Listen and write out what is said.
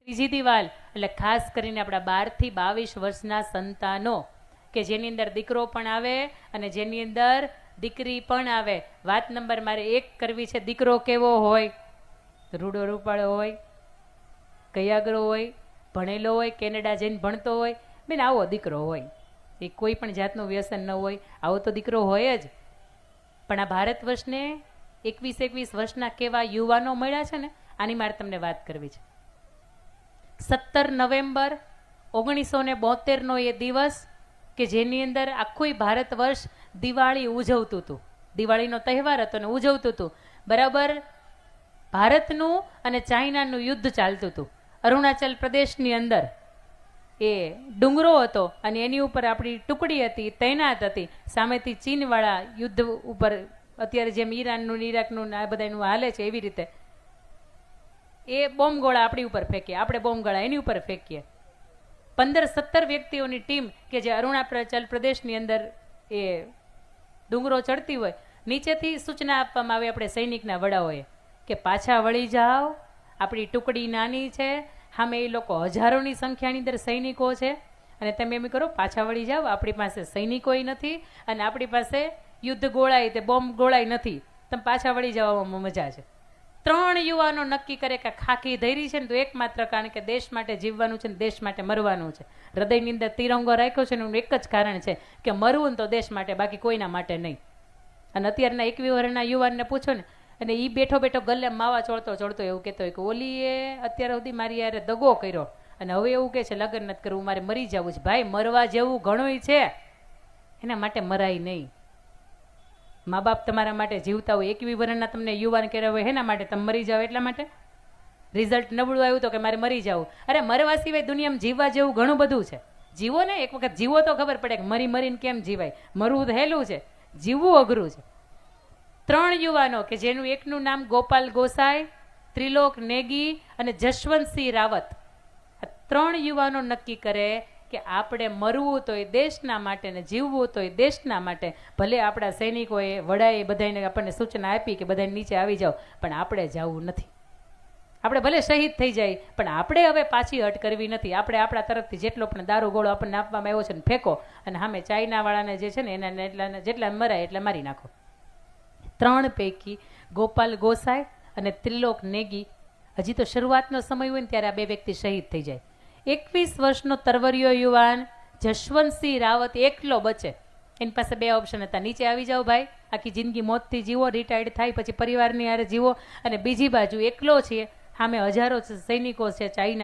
ત્રીજી દિવાલ એટલે ખાસ કરીને આપણા 12 થી 22 વર્ષના સંતાનો કે જેની અંદર દીકરો પણ આવે અને જેની અંદર દીકરી પણ આવે. વાત નંબર મારે 1 કરવી છે. દીકરો કેવો હોય? રૂડો રૂપાળો હોય, કયાગરો હોય, ભણેલો હોય, કેનેડા જઈને ભણતો હોય, બેન આવો દીકરો હોય. એ કોઈ પણ જાતનું વ્યસન ન હોય, આવો તો દીકરો હોય જ. પણ આ ભારત વર્ષને 21 વર્ષના કેવા યુવાનો મળ્યા છે ને, આની મારે તમને વાત કરવી છે. 17 નવેમ્બર 1972નો એ દિવસ કે જેની અંદર આખું ભારત વર્ષ દિવાળી ઉજવતું હતું. દિવાળીનો તહેવાર હતો ને ઉજવતું હતું. બરાબર ભારતનું અને ચાઇનાનું યુદ્ધ ચાલતું હતું. અરુણાચલ પ્રદેશની અંદર એ ડુંગરો હતો અને એની ઉપર આપણી ટુકડી હતી, તૈનાત હતી. સામેથી ચીનવાળા યુદ્ધ ઉપર અત્યારે જેમ ઈરાનનું ઈરાકનું આ બધાનું હાલે છે એવી રીતે એ બોમ્બ ગોળા આપણી ઉપર ફેંકીએ, આપણે બોમ્બ ગોળા એની ઉપર ફેંકીએ. 15-17 વ્યક્તિઓની ટીમ કે જે અરુણાચલ પ્રદેશની અંદર એ ડુંગરો ચડતી હોય, નીચેથી સૂચના આપવામાં આવે આપણે સૈનિકના વડાઓએ કે પાછા વળી જાઓ, આપણી ટુકડી નાની છે, સામે એ લોકો હજારોની સંખ્યાની અંદર સૈનિકો છે અને તમે એમ કરો પાછા વળી જાઓ, આપણી પાસે સૈનિકોય નથી અને આપણી પાસે યુદ્ધ ગોળાય તે બોમ્બ ગોળાય નથી, તમે પાછા વળી જવામાં મજા છે. 3 યુવાનો નક્કી કરે કે ખાખી ધૈરી છે ને તો એકમાત્ર કારણ કે દેશ માટે જીવવાનું છે ને દેશ માટે મરવાનું છે. હૃદયની અંદર તિરંગો રાખ્યો છે ને એનું એક જ કારણ છે કે મરવું તો દેશ માટે, બાકી કોઈના માટે નહીં. અને અત્યારના 21 વર્ષના યુવાનને પૂછો ને અને એ બેઠો બેઠો ગલ્લે માવા ચોળતો ચોળતો એવું કહેતો હોય કે ઓલીએ અત્યાર સુધી મારી યારે દગો કર્યો અને હવે એવું કહે છે લગ્ન નથી કરવું, મારે મરી જવું છે. ભાઈ મરવા જેવું ઘણું છે, એના માટે મરાય નહીં. મા બાપ તમારા માટે જીવતા હોય, 21 વર્ષના તમને યુવાન કર્યા હોય એના માટે તમે મરી જાઓ એટલા માટે. રિઝલ્ટ નબળું આવ્યું તો કે મારે મરી જવું. અરે મરવા સિવાય દુનિયામાં જીવવા જેવું ઘણું બધું છે. જીવો ને, એક વખત જીવો તો ખબર પડે કે મરી મરીને કેમ જીવાય. મરવું સહેલું છે, જીવવું અઘરું છે. 3 યુવાનો કે જેનું એકનું નામ ગોપાલ ગોસાઈ, ત્રિલોક નેગી અને જશવંતસિંહ રાવત. આ 3 યુવાનો નક્કી કરે કે આપણે મરવું તો એ દેશના માટે ને જીવવું તો એ દેશના માટે. ભલે આપણા સૈનિકોએ વડાએ બધાને આપણને સૂચના આપી કે બધાને નીચે આવી જાઓ, પણ આપણે જવું નથી. આપણે ભલે શહીદ થઈ જાય પણ આપણે હવે પાછી હટ કરવી નથી. આપણે આપણા તરફથી જેટલો પણ દારૂ ગોળો આપણને આપવામાં આવ્યો છે ને ફેંકો અને સામે ચાઇનાવાળાને જે છે ને એના જેટલા મરાય એટલા મારી નાખો. 3 પૈકી ગોપાલ ગોસાઈ અને ત્રિલોક નેગી, હજી તો શરૂઆતનો સમય હોય ને ત્યારે આ 2 વ્યક્તિ શહીદ થઈ જાય. 21 વર્ષનો તરવરિયો યુવાન જશવંતસિંહ રાવત એકલો બચે. એની પાસે 2 ઓપ્શન હતા, નીચે આવી જાઓ ભાઈ, આખી જિંદગી મોતથી જીવો, રિટાયર્ડ થાય પછી પરિવારની હારે જીવો, અને બીજી બાજુ એકલો છે, સામે હજારો સૈનિકો છે ચાઇના